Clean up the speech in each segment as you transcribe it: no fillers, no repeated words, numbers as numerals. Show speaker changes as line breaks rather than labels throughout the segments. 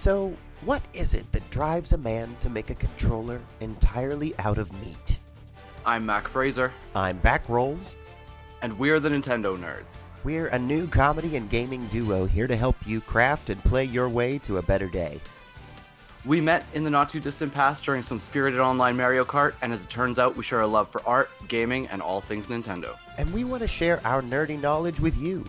So, what is it that drives a man to make a controller entirely out of meat?
I'm Mac Fraser.
I'm Backrolls.
And we're the Nintendo Nerds.
We're a new comedy and gaming duo here to help you craft and play your way to a better day.
We met in the not-too-distant past during some spirited online Mario Kart, and as it turns out, we share a love for art, gaming, and all things Nintendo.
And we want to share our nerdy knowledge with you.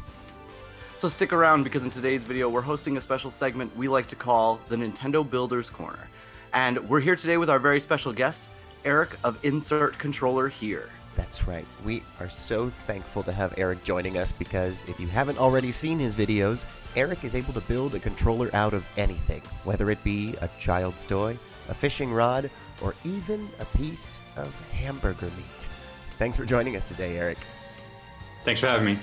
So stick around, because in today's video, we're hosting a special segment we like to call the Nintendo Builder's Corner. And we're here today with our very special guest, Eric of Insert Controller Here.
That's right. We are so thankful to have Eric joining us because if you haven't already seen his videos, Eric is able to build a controller out of anything, whether it be a child's toy, a fishing rod, or even a piece of hamburger meat. Thanks for joining us today, Eric.
Thanks for having me.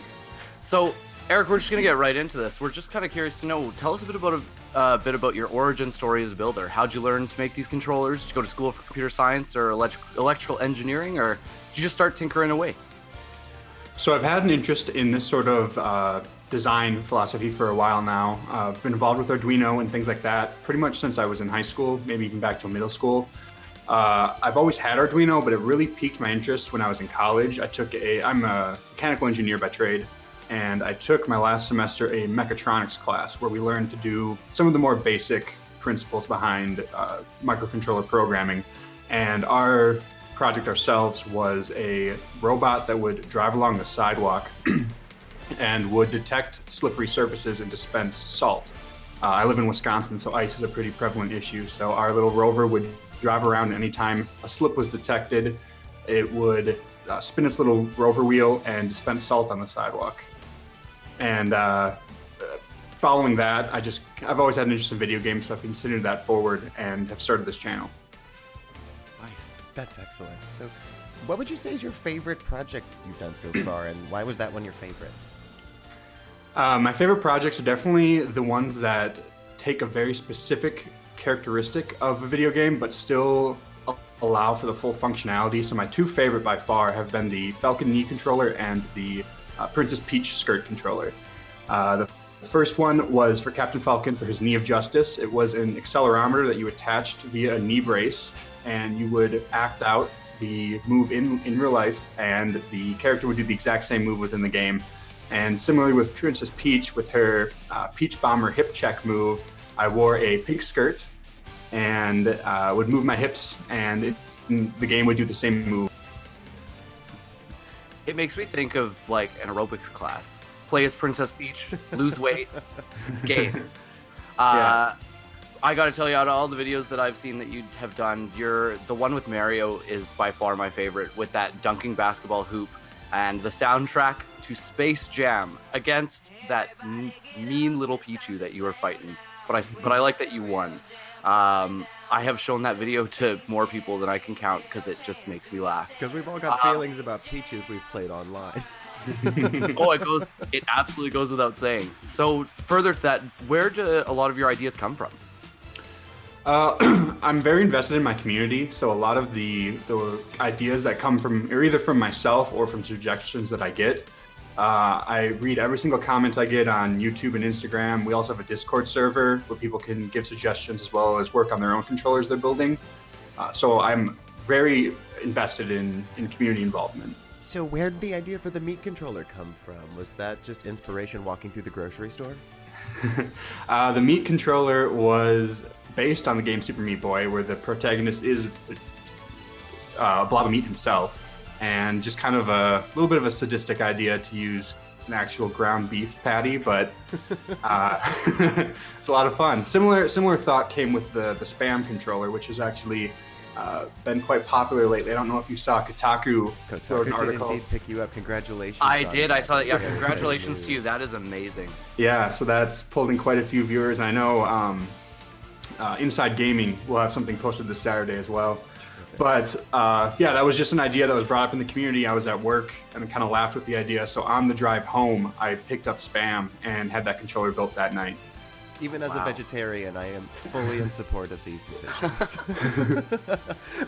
So, Eric, we're just going to get right into this. We're just kind of curious to know, tell us a bit about your origin story as a builder. How'd you learn to make these controllers? Did you go to school for computer science or electrical engineering, or did you just start tinkering away?
So I've had an interest in this sort of design philosophy for a while now. I've been involved with Arduino and things like that pretty much since I was in high school, maybe even back to middle school. I've always had Arduino, but it really piqued my interest when I was in college. I'm a mechanical engineer by trade, and I took my last semester a mechatronics class where we learned to do some of the more basic principles behind microcontroller programming. And our project ourselves was a robot that would drive along the sidewalk and would detect slippery surfaces and dispense salt. I live in Wisconsin, so ice is a pretty prevalent issue. So our little rover would drive around anytime a slip was detected. It would spin its little rover wheel and dispense salt on the sidewalk. And following that, I've always had an interest in video games, so I've considered that forward and have started this channel.
Nice. That's excellent. So, what would you say is your favorite project you've done so far, and why was that one your favorite?
My favorite projects are definitely the ones that take a very specific characteristic of a video game, but still allow for the full functionality. So my two favorite by far have been the Falcon knee controller and the Princess Peach skirt controller. The first one was for Captain Falcon for his Knee of Justice. It was an accelerometer that you attached via a knee brace, and you would act out the move in real life, and the character would do the exact same move within the game. And similarly with Princess Peach, with her Peach Bomber hip check move, I wore a pink skirt and would move my hips, and the game would do the same move.
It makes me think of like an aerobics class. Play as Princess Peach, lose weight, game.
Yeah.
I gotta tell you, out of all the videos that I've seen that you have done, the one with Mario is by far my favorite, with that dunking basketball hoop and the soundtrack to Space Jam against that mean little Pichu that you were fighting. But I like that you won. I have shown that video to more people than I can count because it just makes me laugh.
Because we've all got feelings about Peaches we've played online.
It absolutely goes without saying. So further to that, where do a lot of your ideas come from?
I'm very invested in my community, so a lot of the ideas that come from either from myself or from suggestions that I get. I read every single comment I get on YouTube and Instagram. We also have a Discord server where people can give suggestions as well as work on their own controllers they're building. So I'm very invested in community involvement.
So where did the idea for the meat controller come from? Was that just inspiration walking through the grocery store?
The meat controller was based on the game Super Meat Boy, where the protagonist is a blob of meat himself. And just kind of a little bit of a sadistic idea to use an actual ground beef patty, but it's a lot of fun. Similar thought came with the Spam controller, which has actually been quite popular lately. I don't know if you saw Kotaku wrote an article.
Did indeed pick you up. Congratulations.
I did. I saw that. Yeah, congratulations to you. That is amazing.
Yeah, so that's pulled in quite a few viewers. I know Inside Gaming will have something posted this Saturday as well. But yeah, that was just an idea that was brought up in the community. I was at work and kind of laughed with the idea. So on the drive home, I picked up Spam and had that controller built that night.
Even as a
Wow.
vegetarian, I am fully in support of these decisions.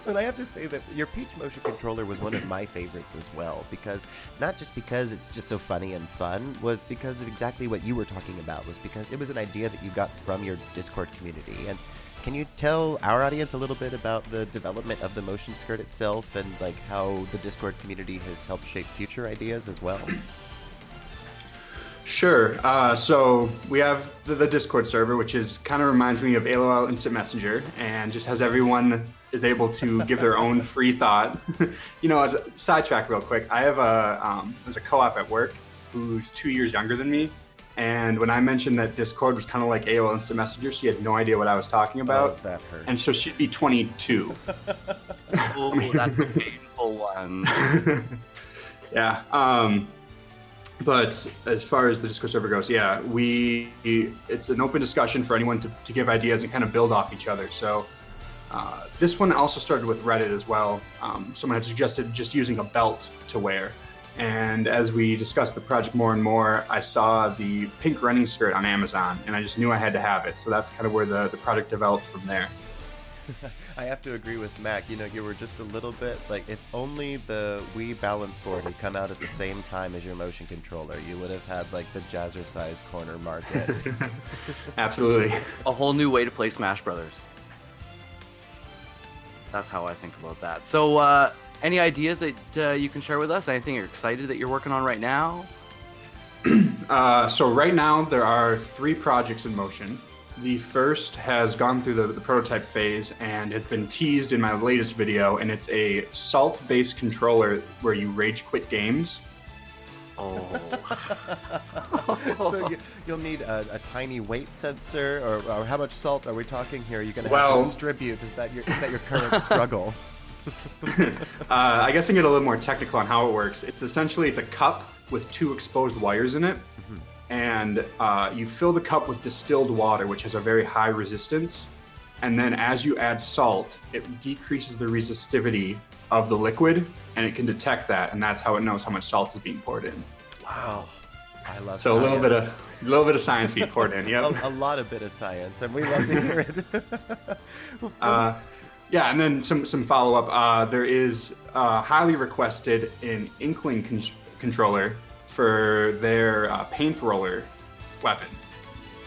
But I have to say that your Peach motion controller was one of my favorites as well, because not just because it's just so funny and fun, was because of exactly what you were talking about, was because it was an idea that you got from your Discord community. And can you tell our audience a little bit about the development of the motion skirt itself and like how the Discord community has helped shape future ideas as well?
Sure. So we have the Discord server, which is kind of reminds me of AOL Instant Messenger, and just has everyone is able to give their own free thought. As a sidetrack real quick, I have there's a co-op at work who's 2 years younger than me, and when I mentioned that Discord was kind of like AOL Instant Messenger, she had no idea what I was talking about.
Oh, that hurts.
And so she'd be 22.
Oh, that's a painful one.
Yeah. But as far as the Discord server goes, yeah, it's an open discussion for anyone to give ideas and kind of build off each other. So this one also started with Reddit as well. Someone had suggested just using a belt to wear. And as we discussed the project more and more, I saw the pink running skirt on Amazon, and I just knew I had to have it. So that's kind of where the project developed from there.
I have to agree with Mac. You were just a little bit like, if only the Wii balance board had come out at the same time as your motion controller, you would have had like the jazzercise corner market.
Absolutely.
A whole new way to play Smash Brothers. That's how I think about that. So, any ideas that you can share with us? Anything you're excited that you're working on right now?
So right now there are 3 projects in motion. The first has gone through the prototype phase and has been teased in my latest video, and it's a salt-based controller where you rage quit games.
Oh.
So you'll need a tiny weight sensor, or how much salt are we talking here? Are you going to have
Well-
to distribute? Is that your current struggle?
I guess I can get a little more technical on how it works. It's a cup with 2 exposed wires in it. And you fill the cup with distilled water, which has a very high resistance. And then as you add salt, it decreases the resistivity of the liquid, and it can detect that, and that's how it knows how much salt is being poured in.
Wow, I love
So
science.
a little bit of science being poured in. Yep.
a lot of bit of science, and we love to hear it.
Yeah, and then some follow up. There is highly requested an Inkling controller for their paint roller weapon.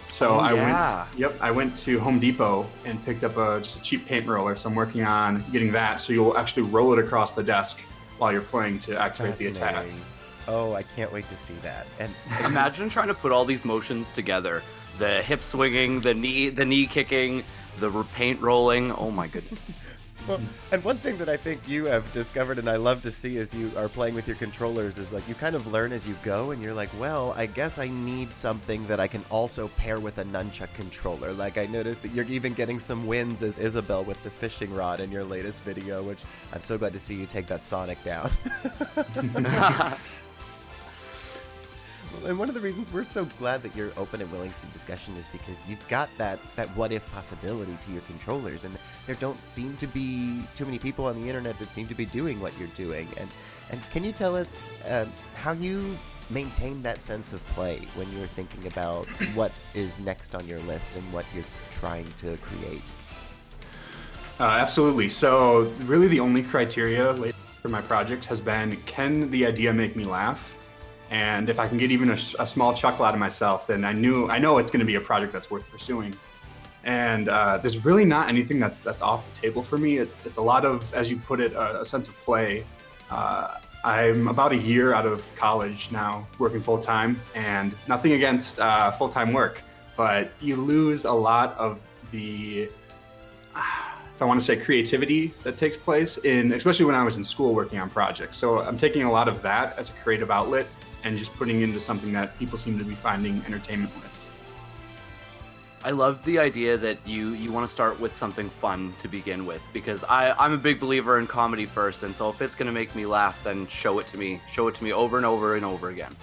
So I went to Home Depot and picked up just a cheap paint roller. So I'm working on getting that. So you'll actually roll it across the desk while you're playing to activate the attack.
Fascinating. Oh, I can't wait to see that. And
Imagine trying to put all these motions together: the hip swinging, the knee kicking, the paint rolling. Oh my goodness.
Well, and one thing that I think you have discovered, and I love to see as you are playing with your controllers, is like you kind of learn as you go, and you're like, well, I guess I need something that I can also pair with a nunchuck controller. Like I noticed that you're even getting some wins as Isabel with the fishing rod in your latest video, which I'm so glad to see you take that Sonic down. And one of the reasons we're so glad that you're open and willing to discussion is because you've got that what if possibility to your controllers, and there don't seem to be too many people on the internet that seem to be doing what you're doing. And can you tell us how you maintain that sense of play when you're thinking about what is next on your list and what you're trying to create?
Absolutely. So really the only criteria for my projects has been, can the idea make me laugh? And if I can get even a small chuckle out of myself, then I know it's going to be a project that's worth pursuing. And there's really not anything that's off the table for me. It's a lot of, as you put it, a sense of play. I'm about a year out of college now, working full time, and nothing against full time work, but you lose a lot of the, I want to say, creativity that takes place especially when I was in school working on projects. So I'm taking a lot of that as a creative outlet and just putting into something that people seem to be finding entertainment with.
I love the idea that you want to start with something fun to begin with, because I'm a big believer in comedy first, and so if it's going to make me laugh, then show it to me over and over and over again.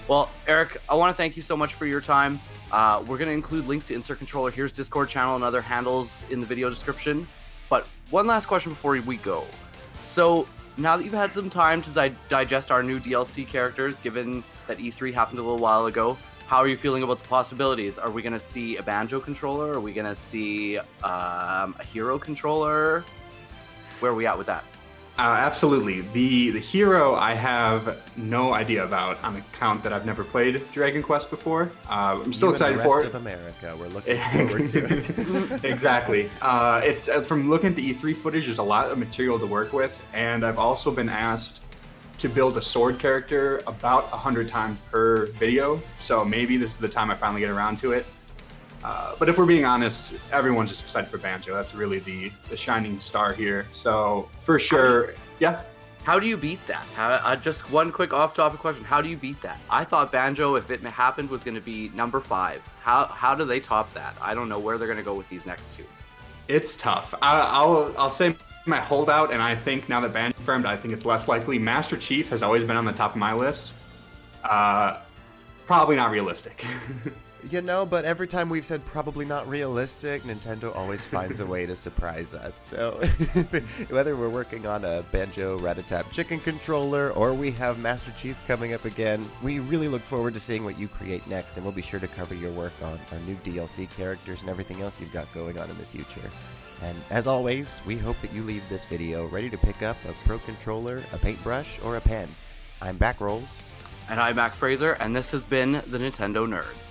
Well, Eric, I want to thank you so much for your time. We're going to include links to Insert Controller, here's Discord channel, and other handles in the video description. But one last question before we go. So now that you've had some time to digest our new DLC characters, given that E3 happened a little while ago, How are you feeling about the possibilities? Are we going to see a banjo controller? Are we going to see a hero controller? Where are we at with that?
Absolutely. The hero I have no idea about on account that I've never played Dragon Quest before. I'm still excited for it.
The rest of America, we're looking forward to it.
Exactly. It's from looking at the E3 footage, there's a lot of material to work with, and I've also been asked to build a sword character about 100 times per video, so maybe this is the time I finally get around to it. But if we're being honest, everyone's just excited for Banjo. That's really the shining star here. So for sure, yeah.
How do you beat that? Just one quick off-topic question. How do you beat that? I thought Banjo, if it happened, was going to be number 5. How do they top that? I don't know where they're going to go with these next 2.
It's tough. I'll say my holdout, and I think now that Banjo confirmed, I think it's less likely. Master Chief has always been on the top of my list. Probably not realistic.
You know, but every time we've said probably not realistic, Nintendo always finds a way to surprise us. So whether we're working on a Banjo Rat-a-Tap chicken controller or we have Master Chief coming up again, we really look forward to seeing what you create next, and we'll be sure to cover your work on our new DLC characters and everything else you've got going on in the future. And as always, we hope that you leave this video ready to pick up a Pro Controller, a paintbrush, or a pen. I'm Backrolls.
And I'm Mac Fraser, and this has been the Nintendo Nerds.